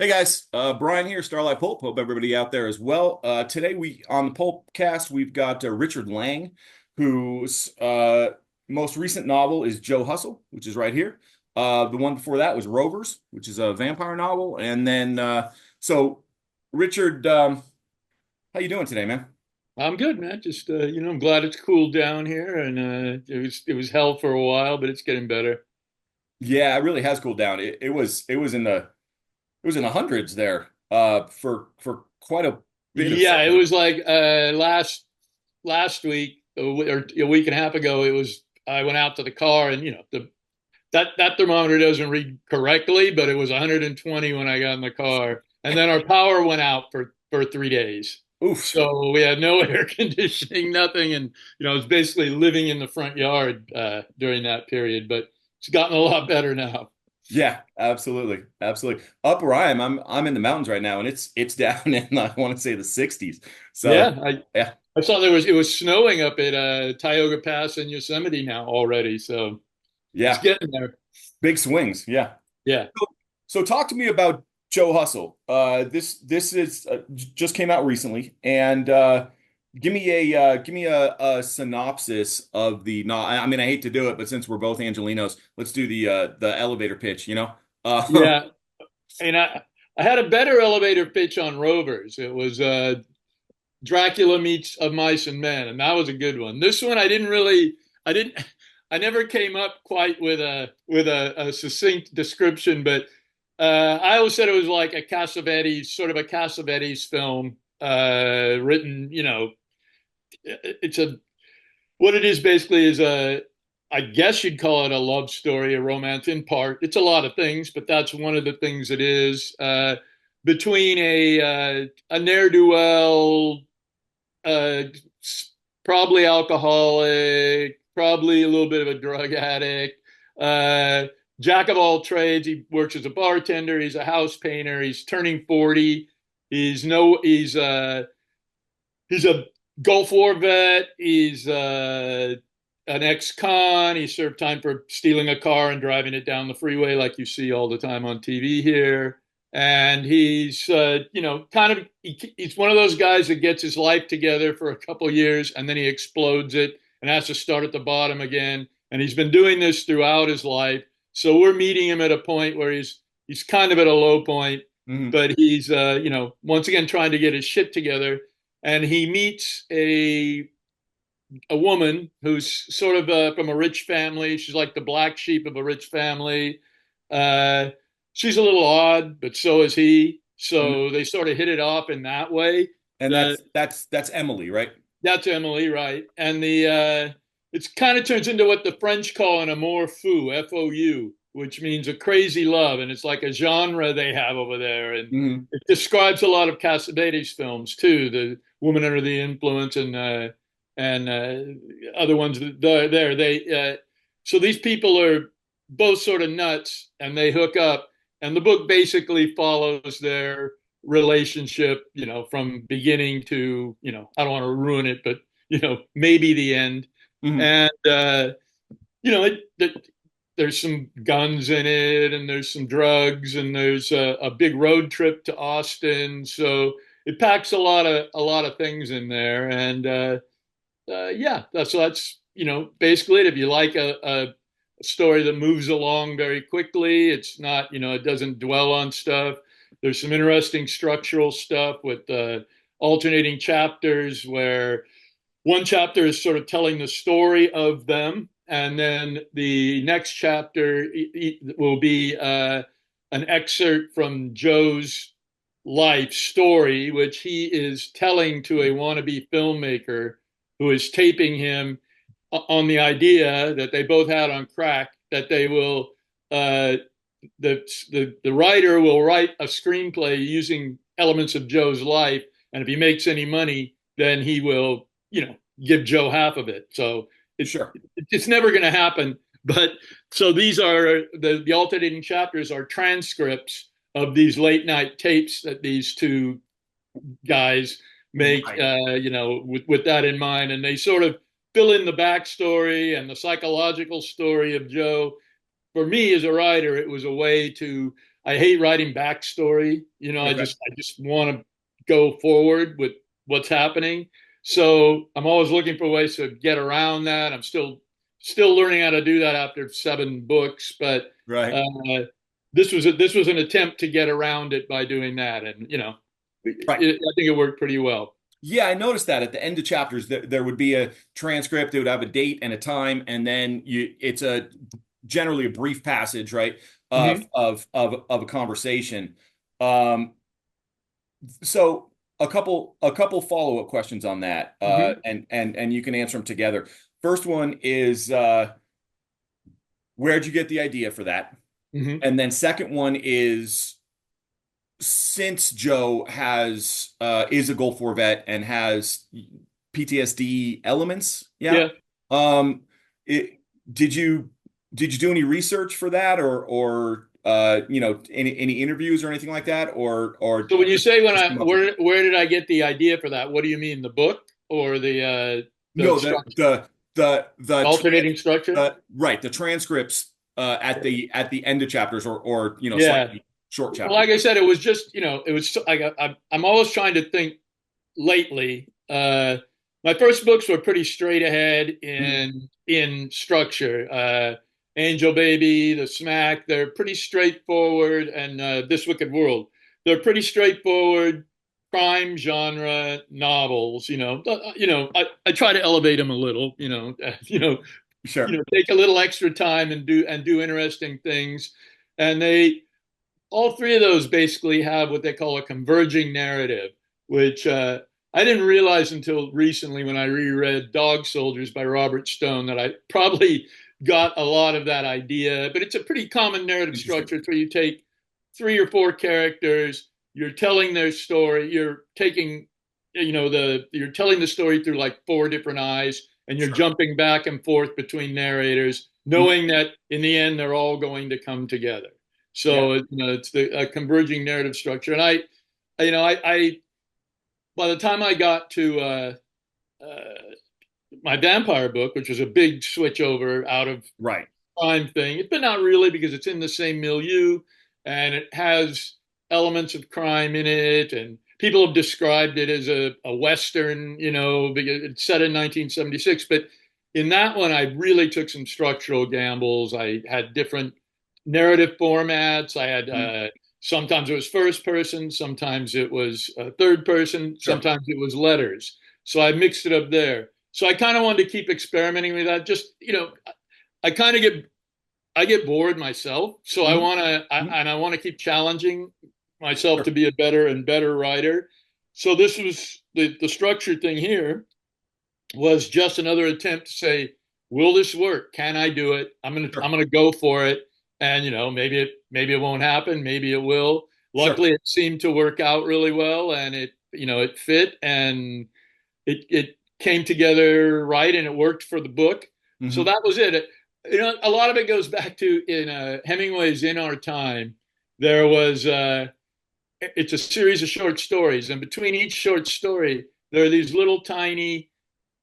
Hey guys, Brian here, Starlite Pulp. Hope everybody out there as well. Today we on the Pulpcast we've got Richard Lange, whose most recent novel is Joe Hustle, which is right here. The one before that was Rovers, which is a vampire novel, and then so Richard, how you doing today, man? I'm good, man. Just I'm glad it's cooled down here, and it was hell for a while, but it's getting better. Yeah, it really has cooled down. It was in the hundreds there for quite a bit of Yeah, it summer. was like last week or a week and a half ago. It was I went out to the car, and that thermometer doesn't read correctly, but it was 120 when I got in the car, and then our power went out for 3 days. Oof. So we had no air conditioning, nothing, and I was basically living in the front yard during that period. But it's gotten a lot better now. Yeah, absolutely. Absolutely. Up where I'm in the mountains right now and it's down in I want to say the 60s. So, Yeah, I yeah. I saw it was snowing up at Tioga Pass in Yosemite now already, so it's Yeah. getting there. Big swings. Yeah. Yeah. So talk to me about Joe Hustle. This is just came out recently and give me a synopsis of the no I mean I hate to do it, but since we're both Angelinos, let's do the elevator pitch, you know? Uh Yeah, and I had a better elevator pitch on Rovers. It was Dracula meets Of Mice and Men, and that was a good one. This one I didn't I never came up quite with a succinct description, but I always said it was like a Cassavetes, sort of a Cassavetes film, written, it's a what it is basically is a I guess you'd call it a love story, a romance in part. It's a lot of things, but that's one of the things it is. Between a ne'er do well, uh, probably alcoholic, probably a little bit of a drug addict, uh, jack of all trades. He works as a bartender. He's a house painter. He's turning 40. He's a Gulf War vet. He's an ex-con. He served time for stealing a car and driving it down the freeway, like you see all the time on TV here. And he's, he's one of those guys that gets his life together for a couple years and then he explodes it and has to start at the bottom again. And he's been doing this throughout his life. So we're meeting him at a point where he's kind of at a low point, mhm. but he's, once again trying to get his shit together. And he meets a woman who's sort of from a rich family. She's like the black sheep of a rich family. Uh, she's a little odd, but so is he. And So they sort of hit it off in that way. and The that's Emily, right? That's Emily, right? And the it kind of turns into what the French call an amour fou, F-O-U, which means a crazy love, and it's like a genre they have over there, and Mhm. it describes a lot of Cassavetes films too, the woman under the influence and other ones there. So these people are both sort of nuts, and they hook up, and the book basically follows their relationship, from beginning to, I don't want to ruin it, but maybe the end. Mhm. And there's some guns in it, and there's some drugs, and there's a big road trip to Austin. So it packs a lot of things in there, and yeah, that's basically it. If you like a story that moves along very quickly, it's not, it doesn't dwell on stuff. There's some interesting structural stuff with alternating chapters where one chapter is sort of telling the story of them, and then the next chapter will be an excerpt from Joe's life story, which he is telling to a wannabe filmmaker who is taping him on the idea that they both had on crack that they will uh, the writer will write a screenplay using elements of Joe's life, and if he makes any money, then he will give Joe half of it. So it, Sure. it's never going to happen. But so these are the alternating chapters are transcripts of these late night tapes that these two guys make, Right. with that in mind. And they sort of fill in the backstory and the psychological story of Joe. For me as a writer, it was a way to, I hate writing backstory. Okay. I just want to go forward with what's happening. So I'm always looking for ways to get around that. I'm still learning how to do that after 7 books, but Right. uh, this was an attempt to get around it by doing that, and Right. I think it worked pretty well. Yeah, I noticed that at the end of chapters there would be a transcript. It would have a date and a time, and then it's a generally a brief passage, right, Hmm. of a conversation. Um, so a couple follow-up questions on that, Hmm. and you can answer them together. First one is where'd you get the idea for that? Hmm. And then second one is since Joe has is a Gulf War vet and has PTSD elements, yeah. Yeah. Um, it, did you do any research for that, or any interviews or anything like that, or So when you say just come up with it? where did I get the idea for that? What do you mean, the book or the No, structure, trans alternating structure? the right the transcripts at the end of chapters, or Yeah. slightly short Well, chapters. like I said, it was just it was I'm always trying to think lately. My first books were pretty straight ahead Mhm. in structure. Angel Baby, The Smack, they're pretty straightforward, and This Wicked World, they're pretty straightforward crime genre novels. I try to elevate them a little. Sure. Take a little extra time and do interesting things, and they all three of those basically have what they call a converging narrative, which I didn't realize until recently when I reread Dog Soldiers by Robert Stone that I probably got a lot of that idea. But it's a pretty common narrative Interesting. structure. It's where you take 3 or 4 characters, you're telling their story, you're taking, you're telling the story through like 4 different eyes, and you're Sure. jumping back and forth between narrators, Mhm. knowing that in the end they're all going to come together. Yeah. So it's the a converging narrative structure, and I by the time I got to uh, my vampire book, which was a big switch over out of Right. crime thing, but not really because it's in the same milieu and it has elements of crime in it, and people have described it as a western, because it's set in 1976. But in that one, I really took some structural gambles. I had different narrative formats. I had Mhm. sometimes it was first person, sometimes it was third person, Sure. sometimes it was letters. So I mixed it up there. So I kind of wanted to keep experimenting with that. Just I kind of get bored myself, so I Mhm. want to Mhm. and I want to keep challenging myself to Sure. be a better and better writer. So this was the structured thing here was just another attempt to say, will this work? Can I do it? I'm Sure. gonna go for it, and maybe it won't happen, maybe it will. Sure. Luckily, it seemed to work out really well, and it fit, and it came together right, and it worked for the book. So Hmm. that was it. A lot of it goes back to in Hemingway's In Our Time. There was it's a series of short stories, and between each short story, there are these little tiny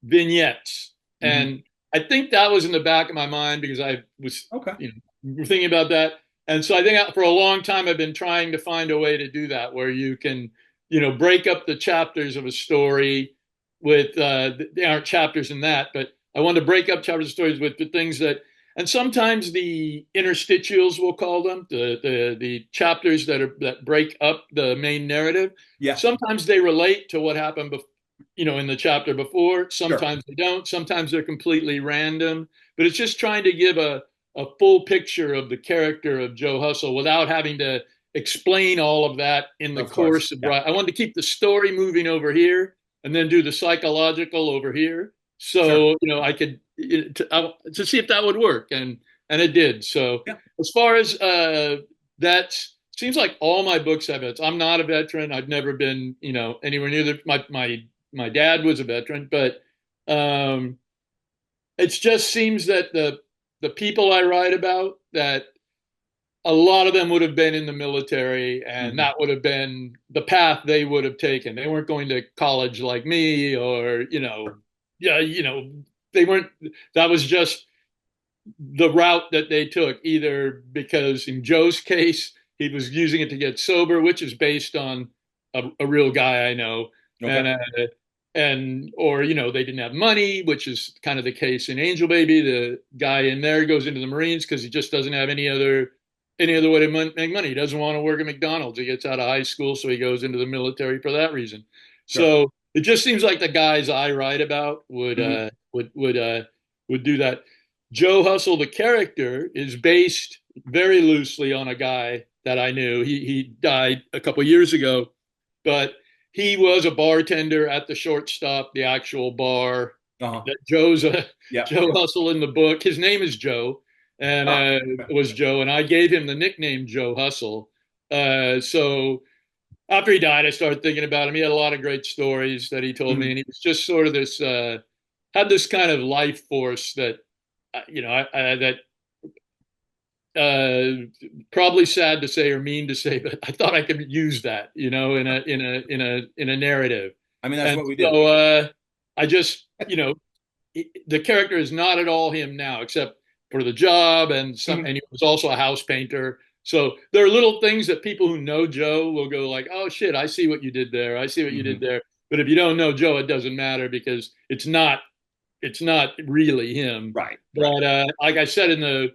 vignettes, Hmm. and I think that was in the back of my mind because I was Okay. thinking about that. And so I think for a long time I've been trying to find a way to do that where you can break up the chapters of a story with they aren't chapters in that, but I want to break up chapters of stories with the things that, and sometimes the interstitials, we'll call them, the chapters that break up the main narrative, Yeah. sometimes they relate to what happened before, in the chapter before. Sure. Sometimes they don't. Sometimes they're completely random. But it's just trying to give a full picture of the character of Joe Hustle without having to explain all of that in the Of course. course of Yeah. I wanted to keep the story moving over here and then do the psychological over here. Sure. So I could to see if that would work, and it did. So Yeah. as far as that seems like all my books have vets. I'm not a veteran. I've never been anywhere near my dad was a veteran, but um, it just seems that the people I write about, that a lot of them would have been in the military, and Hmm. that would have been the path they would have taken. They weren't going to college like me, or Sure. yeah, they weren't. That was just the route that they took, either because in Joe's case he was using it to get sober, which is based on a real guy I know, Okay. and or they didn't have money, which is kind of the case in Angel Baby. The guy in there goes into the Marines because he just doesn't have any other way to make money. He doesn't want to work at McDonald's. He gets out of high school, so he goes into the military for that reason. Sure. So it just seems like the guys I write about Hmm. would do that. Joe Hustle, the character, is based very loosely on a guy that I knew. He died a couple of years ago, but he was a bartender at the Shortstop, the actual bar Uh-huh. that Joe's a Yeah. Joe Hustle in the book. His name is Joe, and Ah, was Joe, and I gave him the nickname Joe Hustle. So after he died, I started thinking about him. He had a lot of great stories that he told me, mhm. and he was just sort of this had this kind of life force that that probably sad to say or mean to say, but I thought I could use that, in a narrative. I mean, that's And what we do. so I just, the character is not at all him now, except for the job Mhm. and he was also a house painter. So there are little things that people who know Joe will go like, "Oh shit, I see what you did there. I see what you did Mhm. there." But if you don't know Joe, it doesn't matter because it's not really him. Right. Right. But like I said in the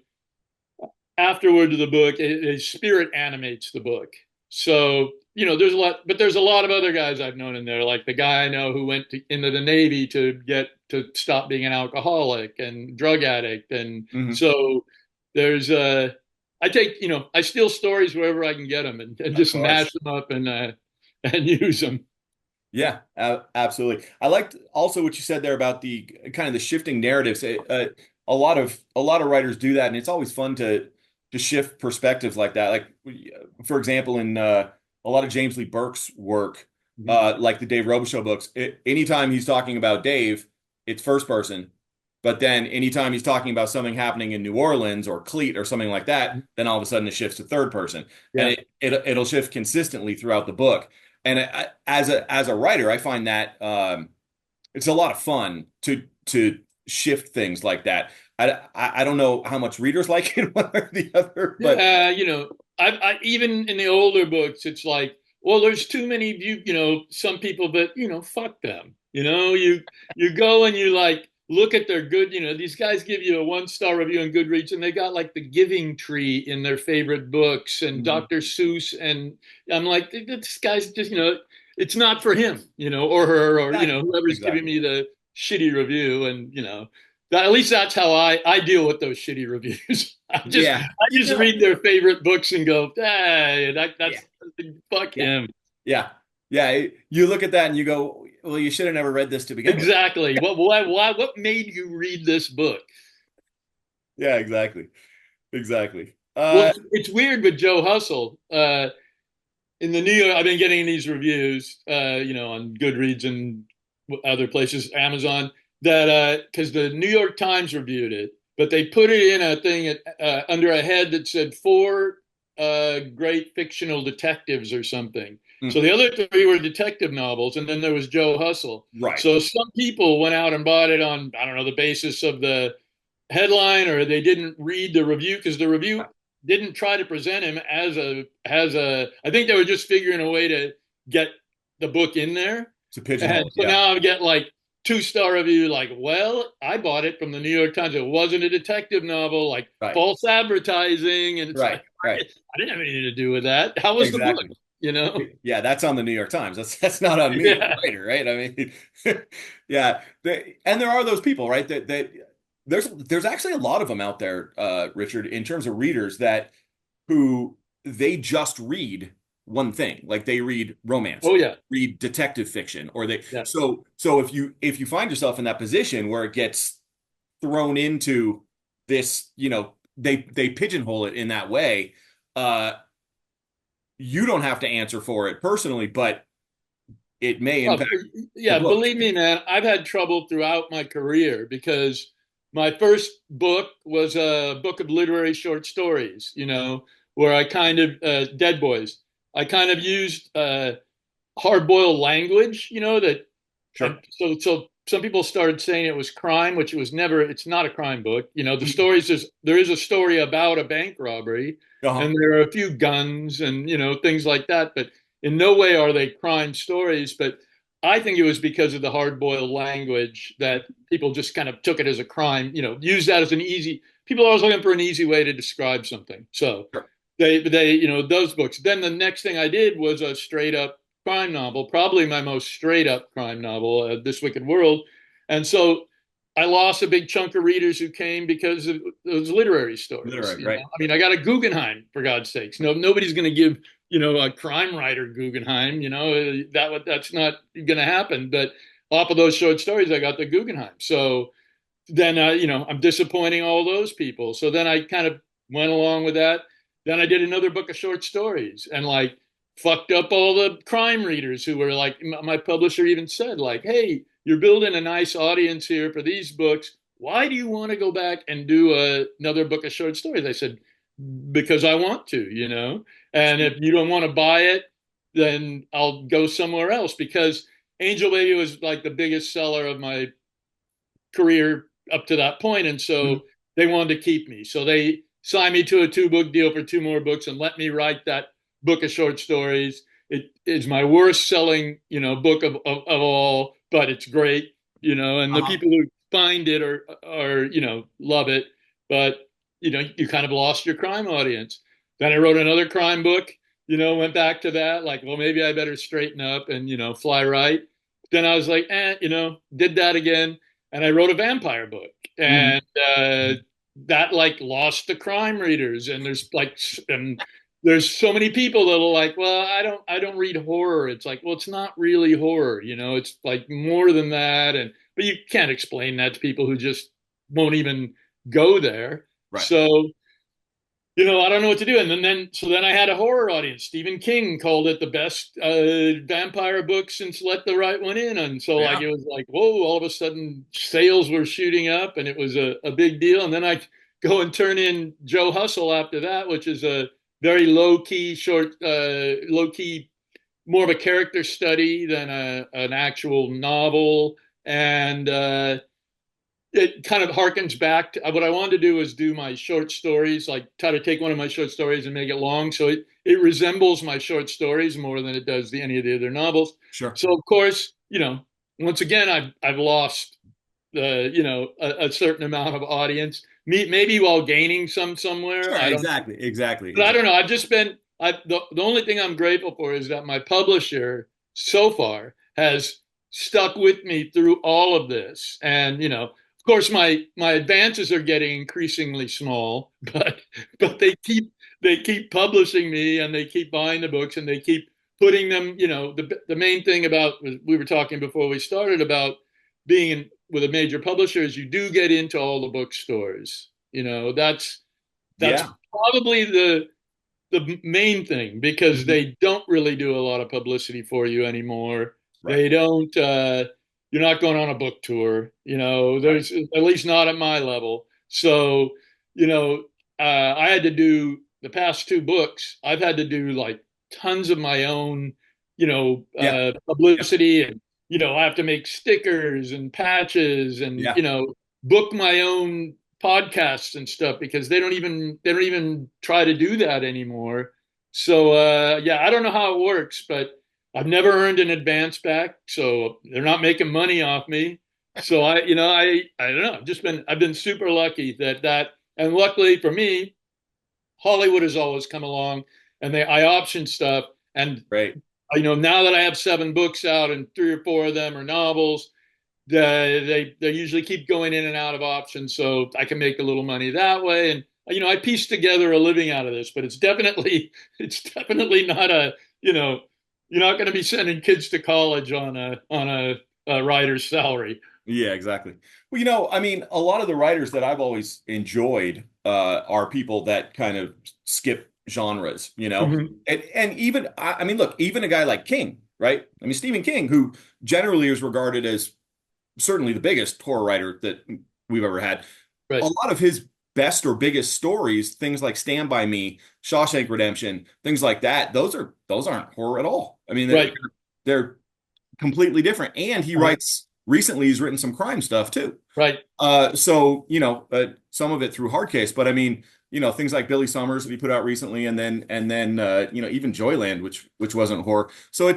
afterward to the book, his spirit animates the book. So there's a lot, but there's a lot of other guys I've known in there, like the guy I know who went into the Navy to stop being an alcoholic and drug addict, and Hmm. so there's I steal stories wherever I can get them and Of just course. mash them up and use them. Yeah, absolutely. I liked also what you said there about the kind of the shifting narratives. A lot of writers do that, and it's always fun to shift perspectives like that. Like, for example, in a lot of James Lee Burke's work, Mhm. like the Dave Robichaux books, anytime he's talking about Dave, it's first person. But then anytime he's talking about something happening in New Orleans or Cleat or something like that, then all of a sudden it shifts to third person, and Yeah. it'll shift consistently throughout the book. And as a writer, I find that it's a lot of fun to shift things like that. I don't know how much readers like it one or the other, but Yeah, I even in the older books, it's like, well, there's too many some people, but fuck them. You go and you like look at their good, these guys give you a 1-star review on Goodreads, and they got like the Giving Tree in their favorite books and Mhm. Dr. Seuss, and I'm like, this guy's just, it's not for him, or her, or Exactly, whoever's giving exactly. me the shitty review, and at least that's how I deal with those shitty reviews. Yeah, I just no, read their favorite books and go, hey, yeah, that's fuck yeah, him. yeah, yeah. You look at that and you go, well, you should have never read this to begin with. Exactly. What made you read this book? Yeah, exactly, exactly. Well, it's weird with Joe Hustle. In the New York, I've been getting these reviews, on Goodreads and other places, Amazon, that because the New York Times reviewed it, but they put it in a thing under a head that said four great fictional detectives or something. So Mm, the other three were detective novels, and then there was Joe Hustle. right. So some people went out and bought it on, I don't know, the basis of the headline, or they didn't read the review because the review didn't try to present him as a I think they were just figuring a way to get the book in there. To And pigeonhole, so yeah. now I get like 2-star review, like, well, I bought it from the New York Times. It wasn't a detective novel, like Right, false advertising. And it's like, right, right. I didn't have anything to do with that. How was the book? Exactly. You know? Yeah, that's on the New York Times. That's not on me, the Yeah. writer, right? I mean, yeah. And there are those people, right? That there's actually a lot of them out there, Richard, in terms of readers that who they just read one thing, like they read romance, Oh, yeah. read detective fiction, or they Yeah. so if you find yourself in that position where it gets thrown into this, they pigeonhole it in that way. Uh, you don't have to answer for it personally, but it may Oh, impact the yeah, book. believe me, man, I've had trouble throughout my career because my first book was a book of literary short stories, where I kind of, Dead Boys, I kind of used hard boiled language, that, Sure. and so some people started saying it was crime, which it was never. It's not a crime book. The stories is there is a story about a bank robbery, Uh-huh. and there are a few guns and things like that. But in no way are they crime stories. But I think it was because of the hard-boiled language that people just kind of took it as a crime. Used that as an easy. People are always looking for an easy way to describe something. So Sure. they those books. Then the next thing I did was a straight up crime novel, probably my most straight up crime novel, This Wicked World. And so I lost a big chunk of readers who came because of those literary stories. Literary, right. I mean, I got a Guggenheim, for God's sakes. No, nobody's going to give a crime writer Guggenheim. That's not going to happen. But off of those short stories, I got the Guggenheim. So then I'm disappointing all those people. So then I kind of went along with that. Then I did another book of short stories and like fucked up all the crime readers who were like, my publisher even said like, hey, you're building a nice audience here for these books. Why do you want to go back and do another book of short stories? I said, because I want to. And if you don't want to buy it, then I'll go somewhere else, because Angel Baby was like the biggest seller of my career up to that point. And Mhm. so they wanted to keep me. So they signed me to a 2-book deal for 2 more books and let me write that book of short stories. It is my worst selling, book of all, but it's great, and the Uh-huh. people who find it are, love it. But, you kind of lost your crime audience. Then I wrote another crime book, went back to that, like, well, maybe I better straighten up and, fly right. Then I was like, did that again. And I wrote a vampire book. Mhm. And that like lost the crime readers. And there's so many people that are like, well, I don't read horror. It's like, well, it's not really horror, it's like more than that. But you can't explain that to people who just won't even go there. Right. So I don't know what to do. And then I had a horror audience. Stephen King called it the best vampire book since Let the Right One In. And so like Yeah. it was like, whoa, all of a sudden sales were shooting up and it was a big deal. And then I go and turn in Joe Hustle after that, which is a very low key, more of a character study than an actual novel. And it kind of harkens back to what I wanted to do was do my short stories, like try to take one of my short stories and make it long. So it resembles my short stories more than it does any of the other novels. Sure. So of course, once again, I've lost a certain amount of audience. Maybe while gaining some somewhere. Sure. I don't, Exactly. Exactly. but I Exactly. don't know. I've just been the only thing I'm grateful for is that my publisher so far has stuck with me through all of this. And of course, my advances are getting increasingly small, but they keep publishing me and they keep buying the books and they keep putting them. The main thing about we were talking before we started about being with a major publisher is you do get into all the bookstores. That's Yeah. probably the main thing, because Mhm. they don't really do a lot of publicity for you anymore. Right. They don't. You're not going on a book tour. Right. There's at least not at my level. So, I had to do the past 2 books. I've had to do like tons of my own, Yeah. Yep. publicity, and I have to make stickers and patches, and Yeah. book my own podcasts and stuff, because they don't even try to do that anymore. So yeah, I don't know how it works, but I've never earned an advance back, so they're not making money off me. So I don't know. I've been super lucky and luckily for me, Hollywood has always come along, and I option stuff. And Right. now that I have 7 books out and 3 or 4 of them are novels, they usually keep going in and out of options, so I can make a little money that way. And I piece together a living out of this, but it's definitely not you know you're not going to be sending kids to college on a writer's salary. Yeah, exactly. Well, I mean, a lot of the writers that I've always enjoyed are people that kind of skip genres, Mhm. and even I mean, look, even a guy like King, right? I mean, Stephen King, who generally is regarded as certainly the biggest horror writer that we've ever had. A Right, lot of his best or biggest stories, things like Stand By Me, Shawshank Redemption, things like that, those aren't horror at all. I mean, right. they're completely different. And he Uh-huh. writes recently he's written some crime stuff too. Right. So some of it through Hardcase, but I mean, things like Billy Summers that he put out recently, and then even Joyland, which wasn't horror. So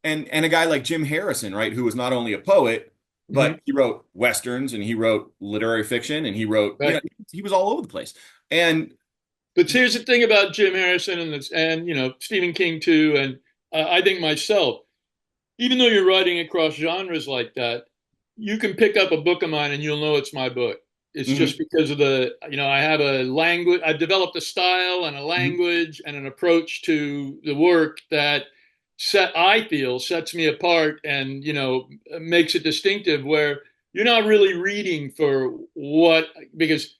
and a guy like Jim Harrison, right, who was not only a poet, Hmm. but he wrote westerns and he wrote literary fiction and he wrote, Right. he was all over the place. And But here's the thing about Jim Harrison and Stephen King too, and I think myself, even though you're writing across genres like that, you can pick up a book of mine and you'll know it's my book. It's just mhm, because of I have a language, I've developed a style and a mhm, language and an approach to the work that I feel sets me apart and, makes it distinctive where you're not really reading for because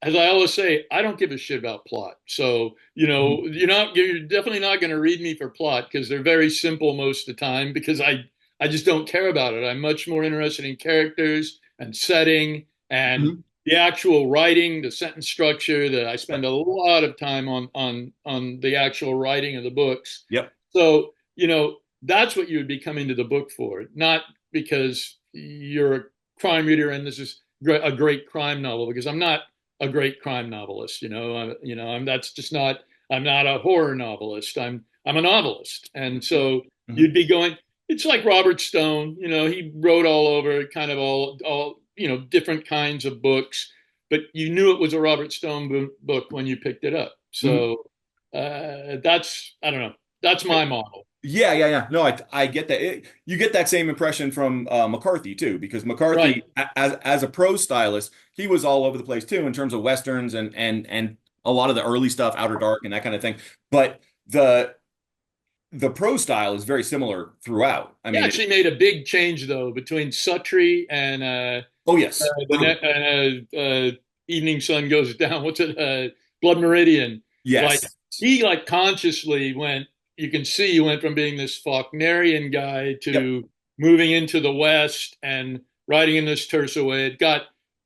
as I always say, I don't give a shit about plot. So, mhm, you're definitely not going to read me for plot because they're very simple most of the time because I just don't care about it. I'm much more interested in characters and setting and mhm. the actual writing, the sentence structure. That I spend Yep. a lot of time on the actual writing of the books. Yep. So, that's what you would be coming to the book for, not because you're a crime reader and this is a great crime novel, because I'm not a great crime novelist. I'm that's just not. I'm not a horror novelist. I'm a novelist, and so Mhm. you'd be going. It's like Robert Stone. He wrote all over, kind of all different kinds of books, but you knew it was a Robert Stone book when you picked it up. Mhm. So that's I don't know. That's my model. Yeah, yeah, yeah. No, I get that. You get that same impression from McCarthy too, because Right. McCarthy, as a prose stylist, he was all over the place too in terms of westerns and a lot of the early stuff, Outer Dark and that kind of thing. But the prose style is very similar throughout. I He mean, actually made a big change though between Suttree and oh yes, totally. Evening Sun Goes Down. What's it? Blood Meridian. Like Yes. he consciously went. You can see he went from being this Faulknerian guy Yep. to moving into the West and writing in this terse way. It got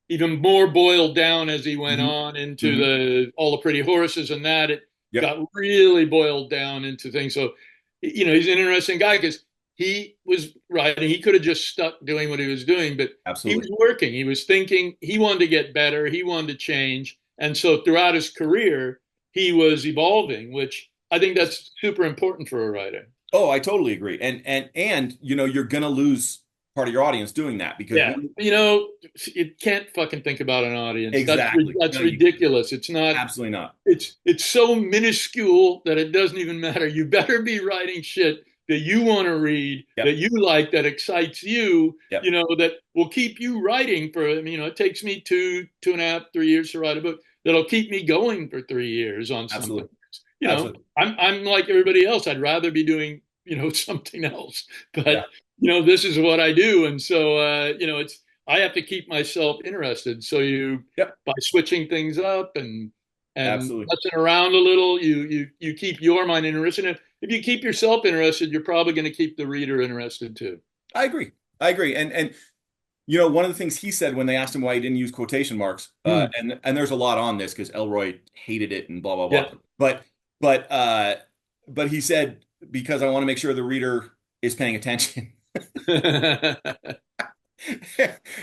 even more boiled down as he went Hmm. on into Hmm. the All the Pretty Horses and that. It Yep. got really boiled down into things. So, he's an interesting guy because he was writing. He could have just stuck doing what he was doing, but he was Absolutely. working. He was thinking. He wanted to get better. He wanted to change. And so throughout his career, he was evolving, which I think that's super important for a writer. Oh, I totally agree. And you're gonna lose part of your audience doing that because Yeah, you can't fucking think about an audience. exactly. That's No, you ridiculous. It's not. absolutely not. It's so minuscule that it doesn't even matter. You better be writing shit that you want to read, that Yep. you like, that excites you, Yep. that will keep you writing for, it takes me 2.5, 3 years to write a book that'll keep me going for 3 years on something. Absolutely. Absolutely. I'm like everybody else. I'd rather be doing, something else, Yeah. but this is what I do. And so, I have to keep myself interested. So Yep. by switching things up and Absolutely. messing around a little, you keep your mind interested. If you keep yourself interested, you're probably going to keep the reader interested too. I agree. I agree. And one of the things he said when they asked him why he didn't use quotation marks, Hmm. and there's a lot on this because Elroy hated it and blah blah Yeah. blah. But but he said because I want to make sure the reader is paying attention. It's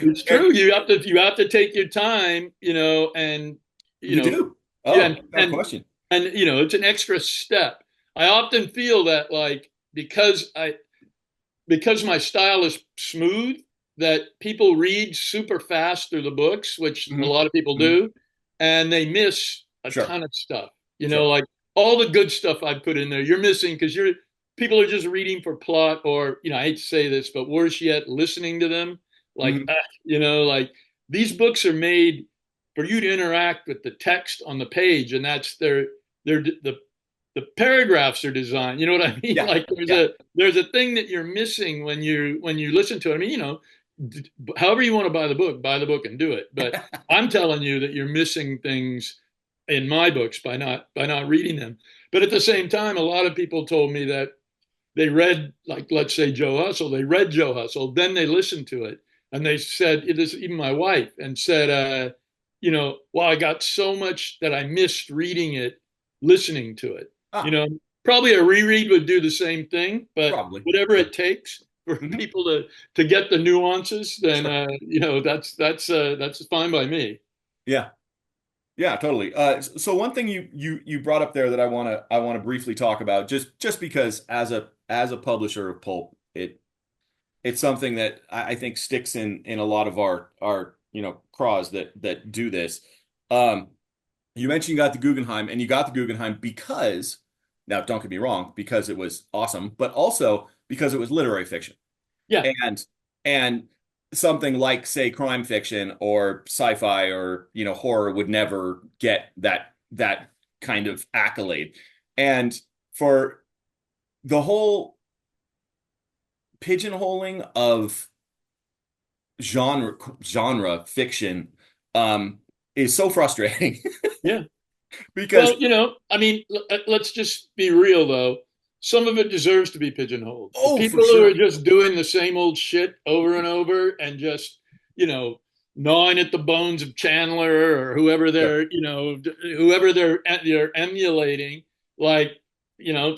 And true. You have to take your time, and you you know, do. yeah, Oh, no question. and it's an extra step. I often feel that like because my style is smooth, that people read super fast through the books, which a Hmm. lot of people Hmm. do, and they miss a Sure. ton of stuff. Sure. Like all the good stuff I put in there, you're missing because people are just reading for plot, or I hate to say this, but worse yet, listening to them. Like Hmm. like these books are made for you to interact with the text on the page, and that's the paragraphs are designed. You know what I mean? Yeah. Like Yeah. there's a thing that you're missing when you listen to it. I mean, however you want to buy the book and do it. But I'm telling you that you're missing things in my books by not reading them. But at the same time, a lot of people told me that they read, like, let's say Joe Hustle, they read Joe Hustle, then they listened to it, and they said, it is even my wife, and said, well, I got so much that I missed reading it, listening to it. You Ah, know, Probably a reread would do the same thing, but probably. whatever it takes for Mhm. people to get the nuances, then that's fine by me. Yeah. Yeah, totally. So one thing you brought up there that I want to briefly talk about, just because as a publisher of pulp, it's something that I think sticks in a lot of our craws that do this. Um, you mentioned you got the Guggenheim, and you got the Guggenheim because, now don't get me wrong, because it was awesome, but also because it was literary fiction. Yeah, And something like, say, crime fiction or sci-fi or horror would never get that kind of accolade. And for the whole pigeonholing of genre fiction um is so frustrating yeah. because, Well, I mean, let's just be real though. Some of it deserves to be pigeonholed. The oh, for people who are sure. just doing the same old shit over and over and just, you know, gnawing at the bones of Chandler or whoever Sure. they're emulating, like, you know,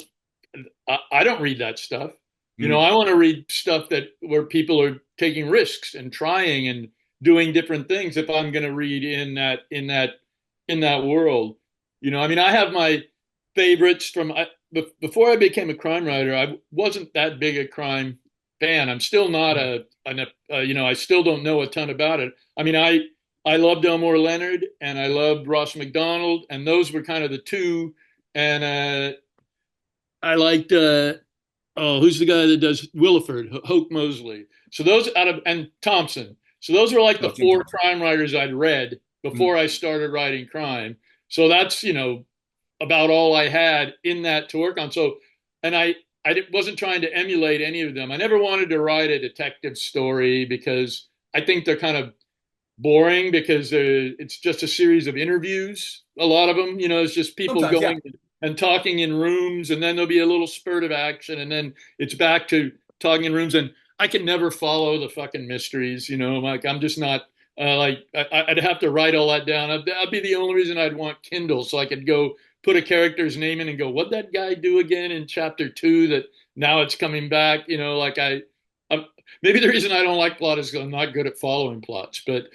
I don't read that stuff. Mm. I want to read stuff that where people are taking risks and trying and doing different things if I'm going to read in that world. I mean, I have my favorites before I became a crime writer. I wasn't that big a crime fan. I'm still not I still don't know a ton about it. I mean, I loved Elmore Leonard and I loved Ross McDonald, and those were kind of the two. And I liked who's the guy that does Williford, Hoke Mosley. So those out of and Thompson. So those were like the Oh, Jim four Thompson. crime writers I'd read Mm. before I started writing crime. So that's about all I had in that to work on. So, and I wasn't trying to emulate any of them. I never wanted to write a detective story because I think they're kind of boring because it's just a series of interviews. A lot of them, it's just people Sometimes, yeah. going and talking in rooms, and then there'll be a little spurt of action, and then it's back to talking in rooms. And I can never follow the fucking mysteries. Like I'm just not. Like I'd have to write all that down. That'd be the only reason I'd want Kindle, so I could go put a character's name in and go, "What'd that guy do again in chapter 2? That now it's coming back." Like I'm, maybe the reason I don't like plot is because I'm not good at following plots. But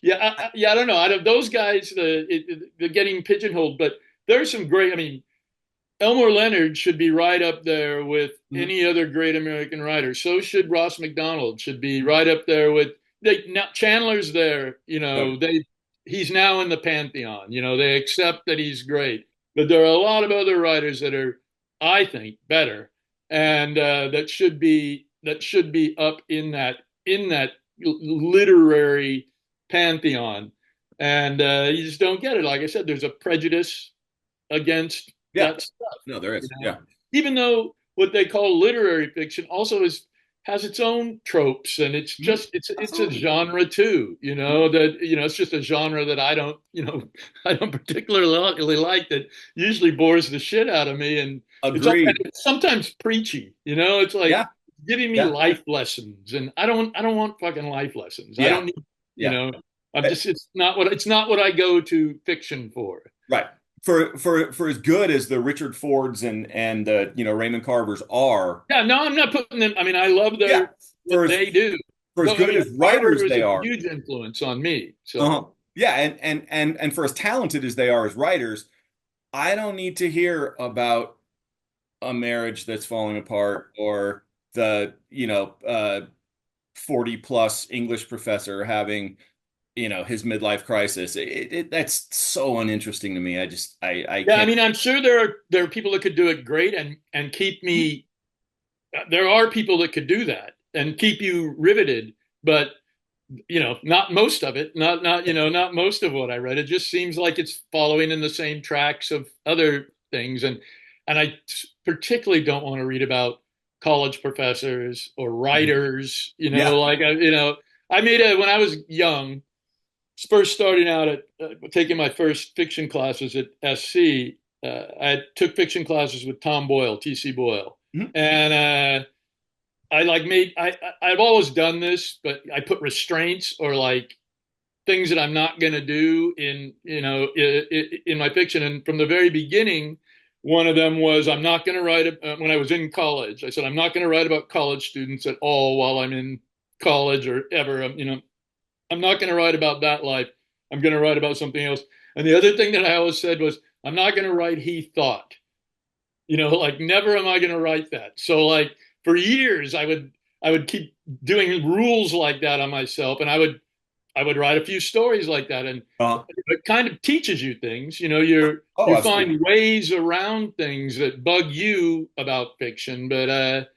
yeah, I don't know. Out of those guys, they're getting pigeonholed. But there's some great. I mean, Elmore Leonard should be right up there with Mhm. any other great American writer. So should Ross McDonald. Should be right up there with now Chandler's there. Oh, He's now in the pantheon. They accept that he's great. But there are a lot of other writers that are, I think, better, and that should be up in that literary pantheon. And you just don't get it. Like I said, there's a prejudice against yeah. that stuff. No, there You is. know, Yeah. even though what they call literary fiction also has its own tropes, and it's Mhm. just it's a Absolutely. genre too. Mhm. It's just a genre that I don't I don't particularly like. That usually bores the shit out of me, and and Agreed. it's sometimes preachy. It's like Yeah. giving me Yeah. life lessons, and I don't want fucking life lessons. I Yeah. don't need you Yeah. know. I'm Eh, just it's not what I go to fiction for. Right. For as good as the Richard Fords and the Raymond Carvers are, Yeah, no, I'm not putting them. I mean, I love yeah. what For as they do. for as But I good mean, as Carver writers was they a are, huge influence on me. uh-huh. So Yeah, and for as talented as they are as writers, I don't need to hear about a marriage that's falling apart or the 40 plus English professor having his midlife crisis. That's so uninteresting to me. I yeah, I can't. mean, I'm sure there are people that could do it great and keep me. There are people that could do that and keep you riveted, but not most of it. Not most of what I read. It just seems like it's following in the same tracks of other things, and I particularly don't want to read about college professors or writers. Yeah. Like I made a when I was young, first starting out at taking my first fiction classes at SC. I took fiction classes with Tom Boyle, TC Boyle, Mhm. and I like made I've always done this, but I put restraints or like things that I'm not going to do in my fiction. And from the very beginning, One of them was I'm not going to write when I was in college. I said I'm not going to write about college students at all while I'm in college or ever. I'm not going to write about that life. I'm going to write about something else. And the other thing that I always said was I'm not going to write he thought. Like never am I going to write that. So like for years I would keep doing rules like that on myself, and I would write a few stories like that, and Uh, it kind of teaches you things. oh, You absolutely. find ways around things that bug you about fiction. But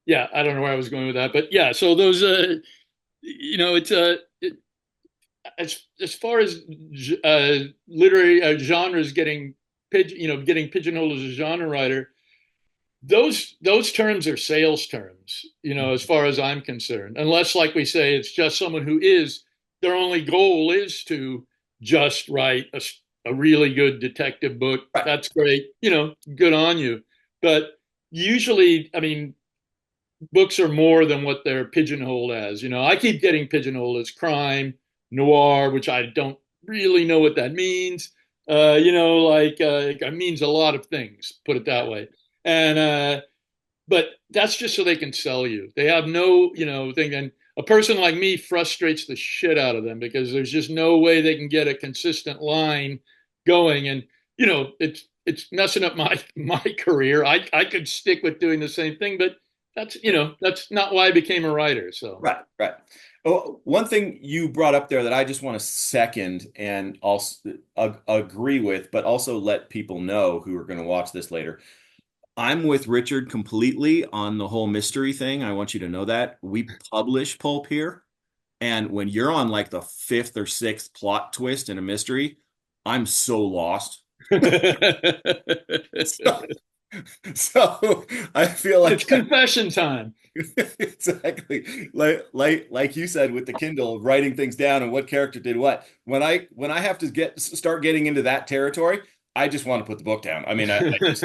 yeah, I don't know where I was going with that, but yeah. So those it's as far as literary genres getting pigeonholed as a genre writer, those terms are sales terms, as far as I'm concerned. Unless, like we say, it's just someone who is their only goal is to just write a really good detective book. Right. That's great, good on you. But usually, I mean, books are more than what they're pigeonholed as. I keep getting pigeonholed as crime, noir, which I don't really know what that means. It means a lot of things, put it that way. And but that's just so they can sell you. They have no, thing. And a person like me frustrates the shit out of them because there's just no way they can get a consistent line going. And it's messing up my career. I could stick with doing the same thing, but that's not why I became a writer. So Right, right. Oh, one thing you brought up there that I just want to second and also agree with, but also let people know who are going to watch this later. I'm with Richard completely on the whole mystery thing. I want you to know that. We publish Pulp here, and when you're on like the fifth or sixth plot twist in a mystery, I'm so lost. So, so I feel it's like confession time. exactly like you said with the Kindle, writing things down and what character did what. When I have to start getting into that territory, I just want to put the book down. I mean, I just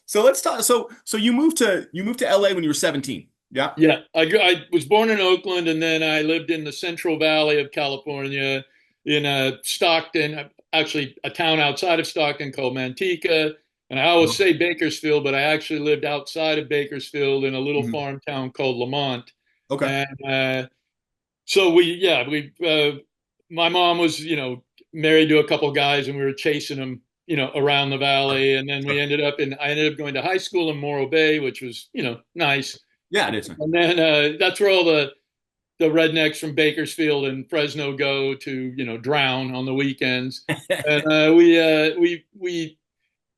so let's talk. So you moved to LA when you were 17. Yeah. Yeah, I was born in Oakland, and then I lived in the Central Valley of California, in Stockton, actually a town outside of Stockton called Manteca. And I always say Bakersfield, but I actually lived outside of Bakersfield in a little Mhm. farm town called Lamont. Okay. And so my mom was, married to a couple guys, and we were chasing them, around the Sure. valley. And then Sure. I ended up going to high school in Morro Bay, which was, nice. Yeah, it is. And then that's where all the rednecks from Bakersfield and Fresno go to, drown on the weekends. And we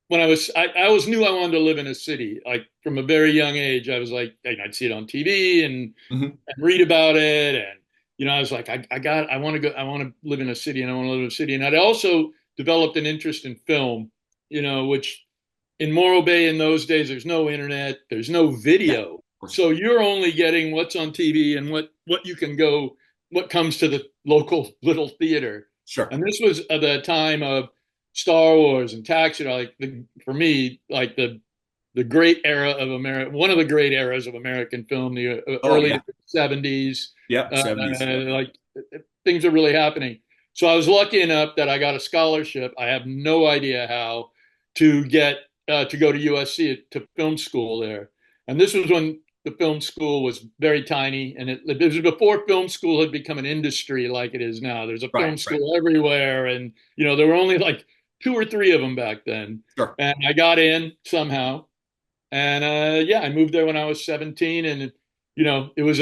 when I always knew I wanted to live in a city. Like from a very young age, I was like, I'd see it on TV Mhm. and read about it. And, I was like, I want to go, I want to live in a city, and I want to live in a city. And I'd also developed an interest in film, which in Morro Bay in those days, there's no internet, there's no Yeah, of video. course. So you're only getting what's on TV and what comes to the local little theater. Sure. And this was at the time of Star Wars and Taxi, for me, like the great era of America, one of the great eras of American film, the Oh early yeah. to 70s, Yep. 70s. Yep. like things are really happening. So I was lucky enough that I got a scholarship. I have no idea how to get to go to USC to film school there. And this was when the film school was very tiny, and it was before film school had become an industry like it is now. There's a Right. film Right. school everywhere, and there were only like two or three of them back then. Sure. And I got in somehow, and yeah, I moved there when I was 17, and it was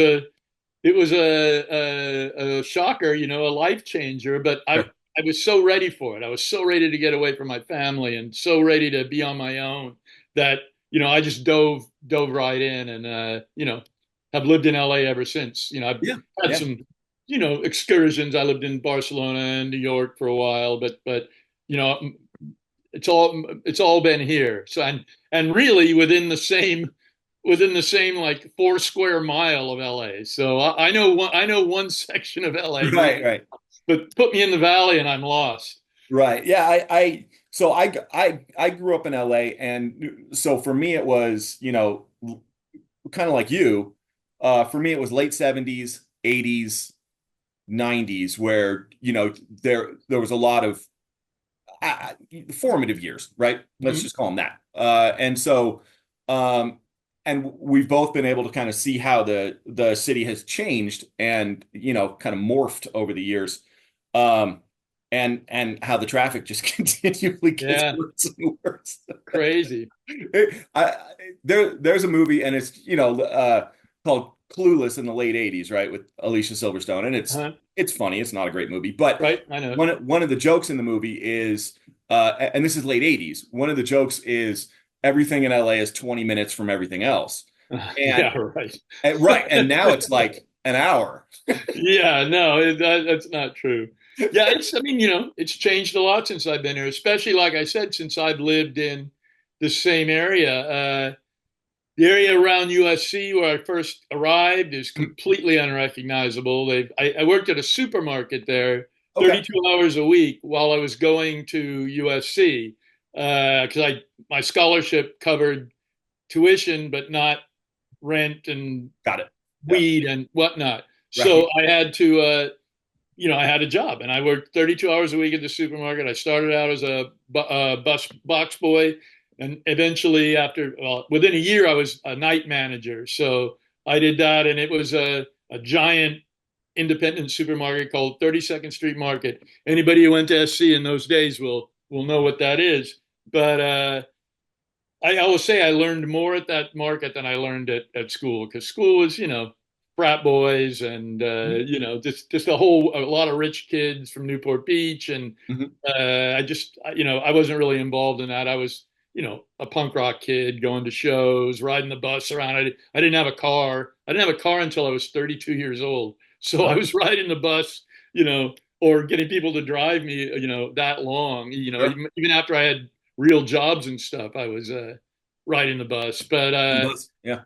a shocker, a life changer. But Sure. I was so ready for it. I was so ready to get away from my family and so ready to be on my own that I just dove right in, and have lived in LA ever since. I've Yeah. had Yeah. some excursions. I lived in Barcelona and New York for a while, but you know it's all been here. So and really within the same like 4 square mile of LA. So I know one section of LA Right. really, Right. but put me in the valley and I'm lost. Right. Yeah. So I grew up in LA, and so for me it was, kind of like you. For me it was late 70s, 80s, 90s, where, there was a lot of formative years, right? Let's Mhm. just call them that. Um, and we've both been able to kind of see how the city has changed and kind of morphed over the years, um, and how the traffic just continually gets Yeah, worse and worse. crazy. There's a movie and it's called Clueless in the late '80s, right, with Alicia Silverstone, and Huh? it's funny. It's not a great movie, but Right, I know. one of the jokes in the movie is, and this is late '80s. One of the jokes is everything in LA is 20 minutes from everything else, and, Yeah, right. right, and now it's like an hour. Yeah, no, that's not true. Yeah, I mean, it's changed a lot since I've been here, especially like I said, since I've lived in the same area. The area around USC where I first arrived is completely unrecognizable. I worked at a supermarket there Okay, 32 hours a week while I was going to USC because my scholarship covered tuition, but not rent and got it. Yeah, weed and whatnot. So right. I had to, I had a job and I worked 32 hours a week at the supermarket. I started out as a bus box boy. And eventually, within a year, I was a night manager. So I did that. And it was a giant independent supermarket called 32nd Street Market. Anybody who went to SC in those days will know what that is. But I always say I learned more at that market than I learned at school because school was, frat boys and just a lot of rich kids from Newport Beach, and Mhm. I wasn't really involved in that. I was a punk rock kid going to shows, riding the bus around. I didn't have a car. I didn't have a car until I was 32 years old. So I Oh, was riding the bus, or getting people to drive me, that long. sure. Even after I had real jobs and stuff, I was riding the bus. But The bus. Yeah.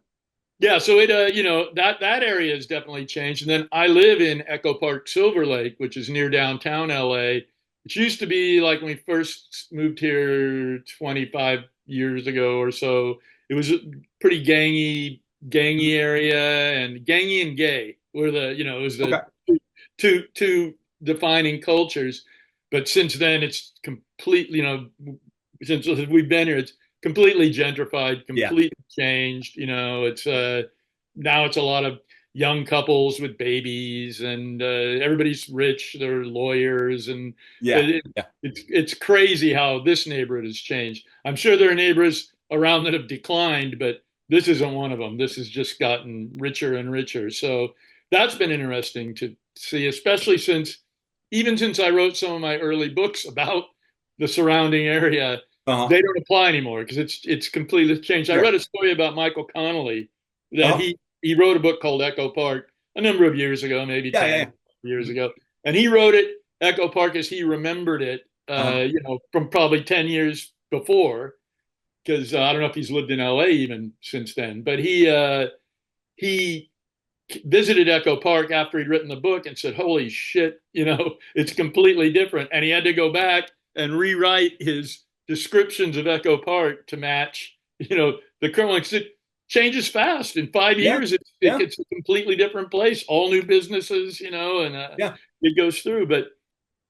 yeah, so that area has definitely changed. And then I live in Echo Park, Silver Lake, which is near downtown LA. It used to be like when we first moved here 25 years ago or so. It was a pretty gangy Mhm. area, and gangy and gay were it was the Okay. two defining cultures. But since then, it's completely, since we've been here, it's completely gentrified, Yeah. completely changed. It's now it's a lot of young couples with babies, and everybody's rich. They're lawyers, and Yeah. it, Yeah. it's crazy how this neighborhood has changed. I'm sure there are neighbors around that have declined, but this isn't one of them. This has just gotten richer and richer. So that's been interesting to see, especially even since I wrote some of my early books about the surrounding area, Uh-huh. they don't apply anymore because it's completely changed. I read Sure. a story about Michael Connolly that Uh-huh. he wrote a book called Echo Park a number of years ago, maybe Yeah. Yeah. 10 Yeah. years Mhm. ago, and he wrote it Echo Park as he remembered it, Uh-huh. from probably 10 years before, because I don't know if he's lived in LA even since then, but he visited Echo Park after he'd written the book and said, "Holy shit, it's completely different." And he had to go back and rewrite his descriptions of Echo Park to match, the current one. 'Cause it changes fast. In five Yeah. years, Yeah. it's a completely different place. All new businesses, and Yeah. it goes through. But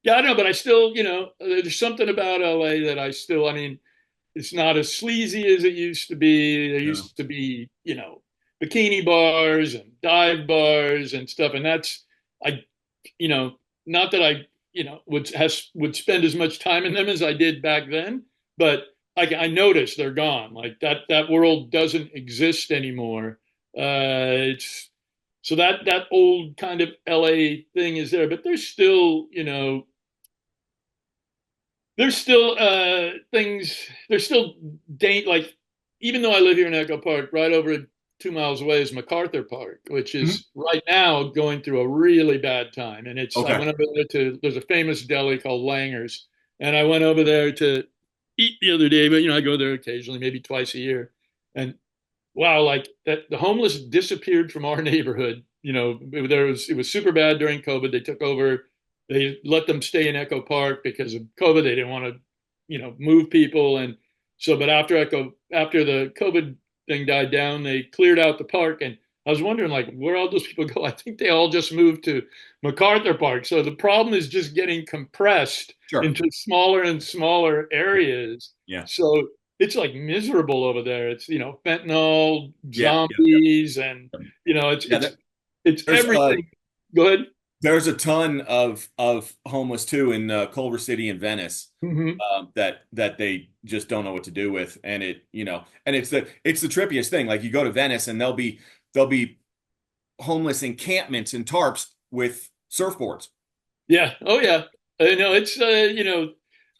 yeah, I know. But I still, there's something about LA that I mean, it's not as sleazy as it used to be. There No. used to be, bikini bars and dive bars and stuff, and I, you know, not that I, would spend as much time in them as I did back then, but I noticed they're gone. Like that world doesn't exist anymore. It's so that old kind of LA thing is there, but there's still things. There's still like, even though I live here in Echo Park, right over 2 miles away is MacArthur Park, which Mhm. is right now going through a really bad time. And I Okay. went over there there's a famous deli called Langer's, and I went over there to eat the other day. But I go there occasionally, maybe twice a year, and wow, like that, the homeless disappeared from our neighborhood. It was super bad during COVID. They took over. They let them stay in Echo Park because of COVID. They didn't want to, move people. And so, but after the COVID thing died down, they cleared out the park, and I was wondering, like, where all those people go. I think they all just moved to MacArthur Park. So the problem is just getting compressed Sure. into smaller and smaller areas. Yeah. So it's like miserable over there. It's, fentanyl, Yeah. Yeah. zombies, and it's Yeah. it's There's everything. Go ahead. there's a ton of homeless too in Culver City and Venice, Hmm. that they just don't know what to do with, and it's the trippiest thing. Like you go to Venice and there'll be homeless encampments and tarps with surfboards. Yeah. Oh, yeah. No, it's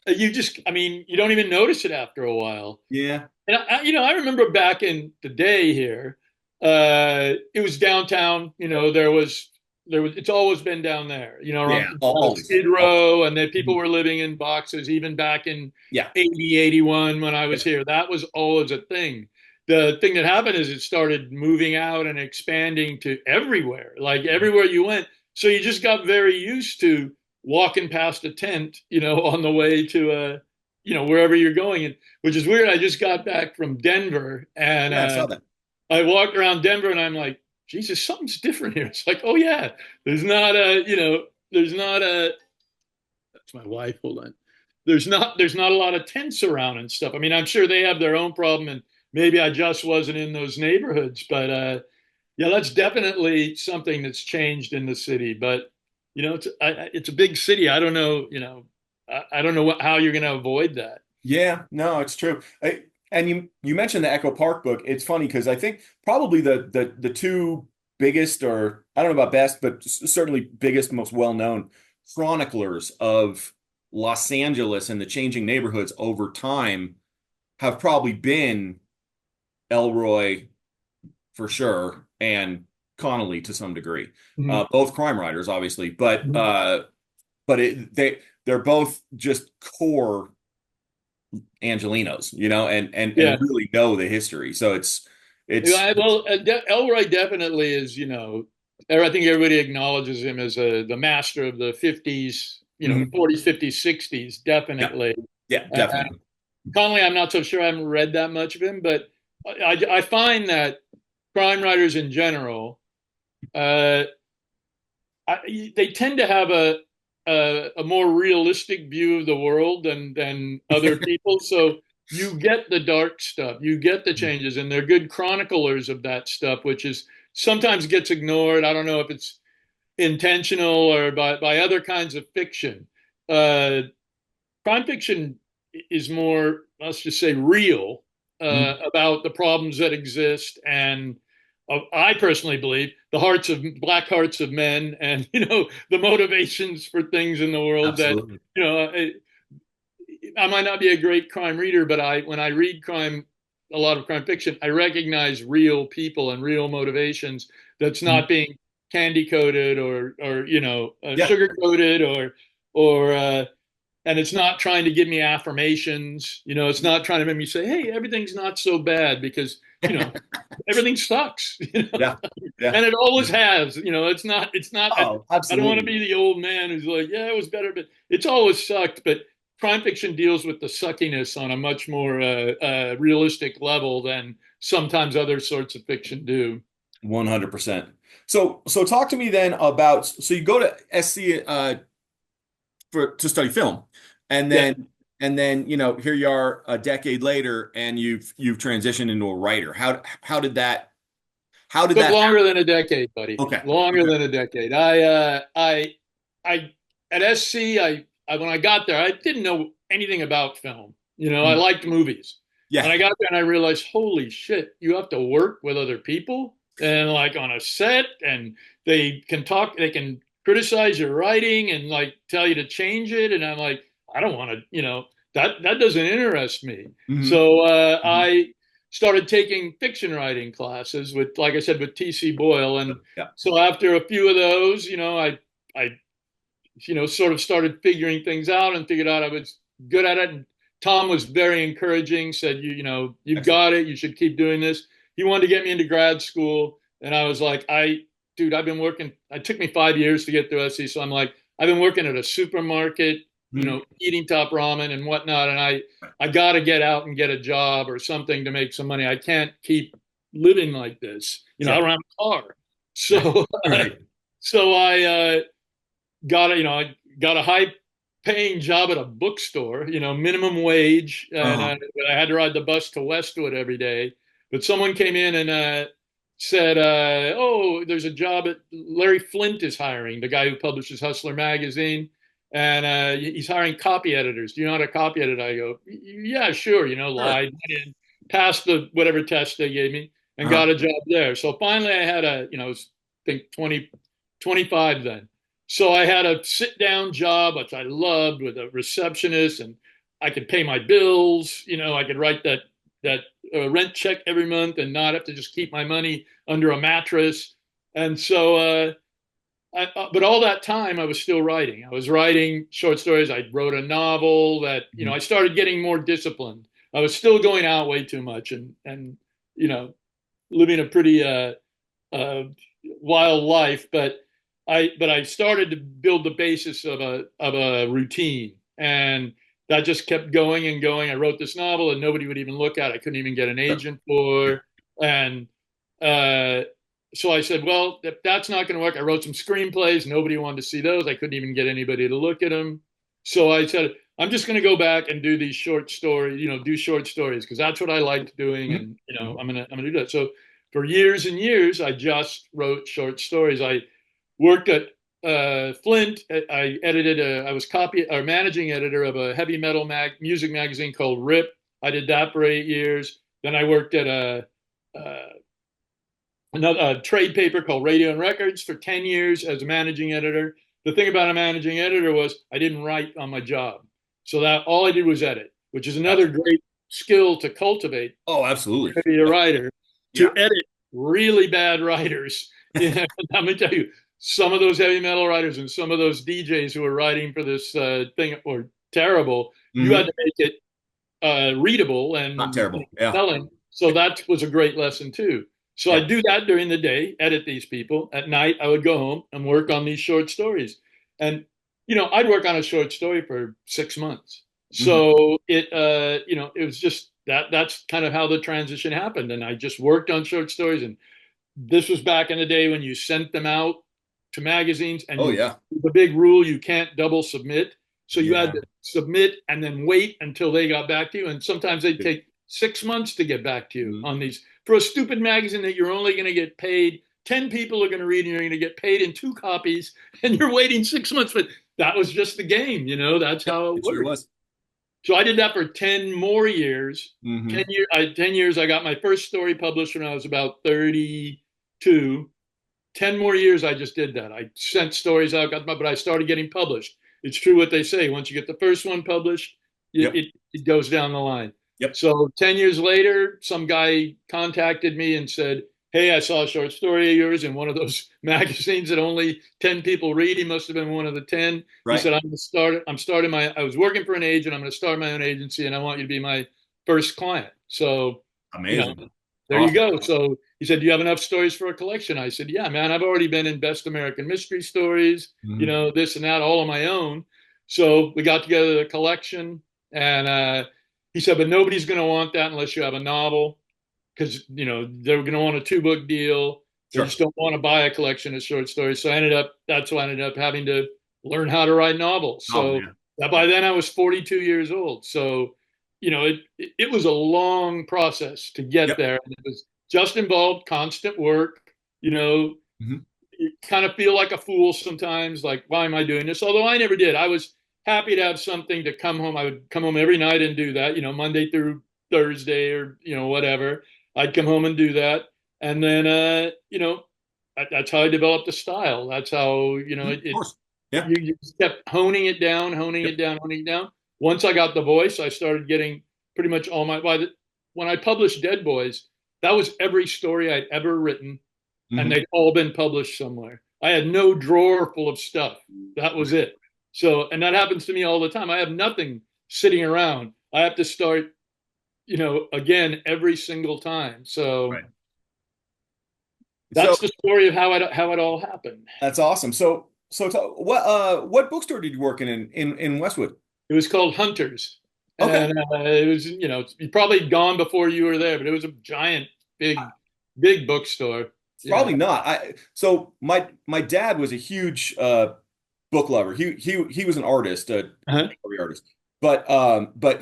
you just, I mean, you don't even notice it after a while. Yeah. And I remember back in the day here, it was downtown. There was. It's always been down there. Yeah. Around Always. Skid Always. Row, and then people Mhm. were living in boxes even back in Yeah. 80, 81 when I Yeah. was here. That was always a thing. The thing that happened is it started moving out and expanding to everywhere, like everywhere you went. So you just got very used to walking past a tent, on the way to wherever you're going. And which is weird. I just got back from Denver, and Yeah. I saw that. I walked around Denver, and I'm like, Jesus, something's different here. It's like, oh yeah, there's not a. That's my wife. Hold on. There's not a lot of tents around and stuff. I mean, I'm sure they have their own problem, and maybe I just wasn't in those neighborhoods, but yeah, that's definitely something that's changed in the city. But it's a big city. I don't know. I don't know how you're going to avoid that. Yeah, no, it's true. And you mentioned the Echo Park book. It's funny because I think probably the two biggest, or I don't know about best, but certainly biggest, most well-known chroniclers of Los Angeles and the changing neighborhoods over time have probably been Elroy for sure and Connolly to some degree. Mhm. Both crime writers, obviously, but Mhm. they're both just core Angelinos, and Yeah. really know the history. So it's Yeah, well, Elroy definitely is, I think everybody acknowledges him as the master of the 50s, mhm. 40s, 50s, 60s, Yeah, definitely. yeah, Uh, definitely. Connolly, I'm not so sure. I haven't read that much of him, but I find that crime writers in general, uh, they tend to have a more realistic view of the world than other people. So you get the dark stuff, you get the changes, and they're good chroniclers of that stuff, which is sometimes gets ignored. I don't know if it's intentional or by other kinds of fiction. Uh, Crime fiction is more, let's just say, real Mhm. about the problems that exist, and I personally believe the black hearts of men, and the motivations for things in the world that Absolutely. you know. I might not be a great crime reader, but when I read a lot of crime fiction, I recognize real people and real motivations that's Mhm. not being candy coated or Yeah. sugar coated or and it's not trying to give me affirmations. It's not trying to make me say, "Hey, everything's not so bad," because everything sucks. Yeah. Yeah. And it always has. It's not. Oh, I don't want to absolutely. be the old man who's like, "Yeah, it was better," but it's always sucked. But crime fiction deals with the suckiness on a much more realistic level than sometimes other sorts of fiction do. 100%. So talk to me then about, so you go to SC to study film, and Yeah, then here you are a decade later and you've transitioned into a writer. How did took that longer than a decade, buddy. Okay. Longer Okay. than a decade. I at SC, when I got there, I didn't know anything about film. I Mm. liked movies, Yeah. and I got there and I realized, holy shit, you have to work with other people and like on a set, and they can talk, they can criticize your writing and like tell you to change it, and I'm like, I don't want to, that doesn't interest me. Hmm. So Hmm. I started taking fiction writing classes with, like I said, with TC Boyle. And Yeah. so after a few of those, I sort of started figuring things out and figured out I was good at it. And Tom was very encouraging, said, you've Excellent. got it. You should keep doing this. He wanted to get me into grad school. And I was like, dude, I've been working, it took me 5 years to get through SC. So I'm like, I've been working at a supermarket, Mhm. eating top ramen and whatnot. And I got to get out and get a job or something to make some money. I can't keep living like this. I Sure. don't have a car. Right. So, Right. so I I got a high paying job at a bookstore, minimum wage. And Uh-huh. I had to ride the bus to Westwood every day. But someone came in and said, oh, there's a job at Larry Flint is hiring, the guy who publishes Hustler magazine. And he's hiring copy editors. Do you know how to copy edit? I go, yeah, sure. Sure. Lied, went in, passed the whatever test they gave me, and Uh-huh. got a job there. So finally, I had I think 20, 25 then. So I had a sit down job, which I loved, with a receptionist, and I could pay my bills. I could write that rent check every month and not have to just keep my money under a mattress. And so but all that time I was still writing. I was writing short stories. I wrote a novel that, Mhm. I started getting more disciplined. I was still going out way too much and you know, living a pretty uh, wild life, but I started to build the basis of a routine, and that just kept going and going. I wrote this novel, and nobody would even look at it. I couldn't even get an Sure. agent Yeah. for, and uh, so I said, well, if that's not going to work, I wrote some screenplays. Nobody wanted to see those. I couldn't even get anybody to look at them. So I said, I'm just going to go back and do these short stories, do short stories because that's what I liked doing, Mhm. and Mhm. I'm gonna do that. So for years and years, I just wrote short stories. I worked at Flint. I was copy or managing editor of a heavy metal music magazine called Rip. I did that for 8 years. Then I worked at uh, another trade paper called Radio and Records for 10 years as a managing editor. The thing about a managing editor was I didn't write on my job. So that all I did was edit, which is another Gotcha. great skill to cultivate Oh, absolutely. to be a Yeah. writer, to Yeah. edit really bad writers. Yeah, I'm gonna tell you, some of those heavy metal writers and some of those DJs who are writing for this thing were terrible. You had Hmm. to make it readable Not and terrible. Yeah. selling. So that was a great lesson too. So I Yeah. do that during the day, edit these people. At night, I would go home and work on these short stories. And I'd work on a short story for 6 months. Hmm. So it was just that's kind of how the transition happened. And I just worked on short stories. And this was back in the day when you sent them out to magazines and Oh, yeah. the big rule, you can't double submit. So you had Yeah. to submit and then wait until they got back to you. And sometimes they'd take 6 months to get back to you Mhm. on these for a stupid magazine that you're only going to get paid. 10 people are going to read and you're going to get paid in 2 copies and you're waiting 6 months. But that was just the game, that's Yep. how it It sure worked. was. So I did that for 10 more years. Hmm. 10 years, I got my first story published when I was about 32. 10 more years, I just did that. I sent stories out, but I started getting published. It's true what they say. Once you get the first one published, Yep. it goes down the line. Yep. So 10 years later, some guy contacted me and said, hey, I saw a short story of yours in one of those magazines that only 10 people read. He must have been one of the 10. He Right. said, I was working for an agent. I'm going to start my own agency and I want you to be my first client. So, you know, Amazing. there you Awesome. go. So he said, do you have enough stories for a collection? I said, yeah, man, I've already been in Best American Mystery Stories, Hmm. this and that, all on my own. So we got together a collection and he said, but nobody's going to want that unless you have a novel because, they're going to want a 2 book deal. They Sure. just don't want to buy a collection of short stories. So that's why I ended up having to learn how to write novels. Oh, So man. by then I was 42 years old. So, it was a long process to get Yep. there. And it was just involved constant work. You know, Hmm. you kind of feel like a fool sometimes, like, why am I doing this? Although I never did. I was happy to have something to come home. I would come home every night and do that, Monday through Thursday or, whatever. I'd come home and do that. And then, that's how I developed a style. That's how, Of course. Yeah. you just kept honing it down, honing Yep. it down, honing it down. Once I got the voice, I started getting pretty much all when I published Dead Boys, that was every story I'd ever written, and Hmm. they'd all been published somewhere. I had no drawer full of stuff. That was Right. it. So, and that happens to me all the time. I have nothing sitting around. I have to start, again every single time. So Right. So that's the story of how it all happened. that's awesome. What bookstore did you work in Westwood? It was called Hunters, Okay. and it was you probably gone before you were there, but it was a giant, big. Big bookstore. Yeah. Probably not. So my dad was a huge book lover. He was an artist, a Uh-huh. contemporary artist. But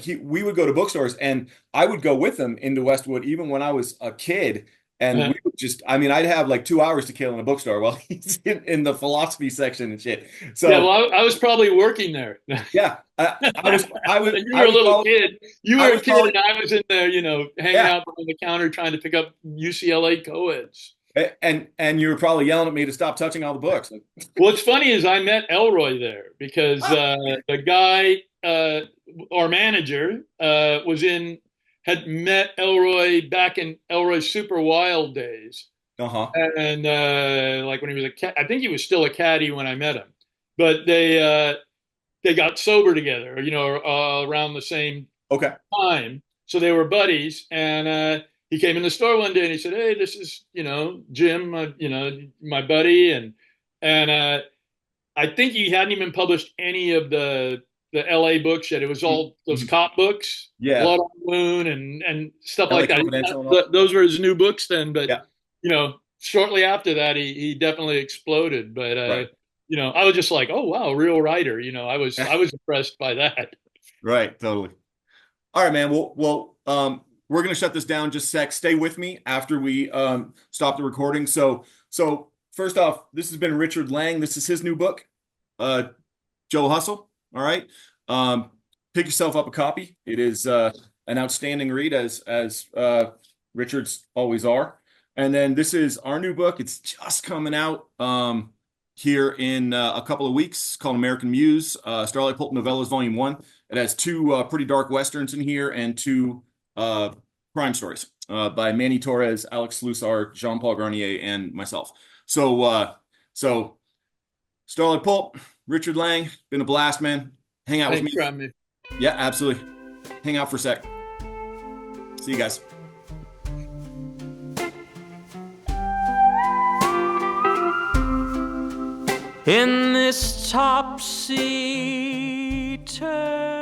we would go to bookstores and I would go with him into Westwood even when I was a kid. And Uh-huh. we would just, I mean, I'd have like 2 hours to kill in a bookstore while he's in the philosophy section and shit. Yeah, So well, I was probably working there. yeah, You I were a was little probably kid. You I were a was kid, probably and I was in there, hanging yeah. out behind the counter trying to pick up UCLA co-eds. And you were probably yelling at me to stop touching all the books. What's funny is I met Elroy there because Ah, the guy, our manager, had met Elroy back in Elroy's Super Wild days. uh-huh. And like when he was I think he was still a caddy when I met him, but they got sober together, around the same Okay. time. So they were buddies, and he came in the store one day and he said, "Hey, this is Jim, my buddy," and I think he hadn't even published any of the LA books yet. It was all those Mhm. cop books, Yeah. Blood on the Moon and stuff LA like that. Confidential and all. Those were his new books then, but Yeah. shortly after that, he definitely exploded. But Right. I was just like, oh wow, real writer. I was impressed by that. Right. Totally. All right, man. We're gonna shut this down just a sec. Stay with me after we stop the recording. So first off, this has been Richard Lange. This is his new book, uh, Joe Hustle. All right. Um, Pick yourself up a copy. It is an outstanding read as Richard's always are. And then this is our new book. It's just coming out here in a couple of weeks, called American Muse, Starlight Pulp Novellas Volume 1. It has two pretty dark westerns in here and two crime stories by Manny Torres, Alex Lusar, Jean-Paul Garnier, and myself. So Starlight Pulp, Richard Lange, been a blast, man. Hang out with Thanks me. for having me. Yeah, absolutely. Hang out for a sec. See you guys. In this topsy turvy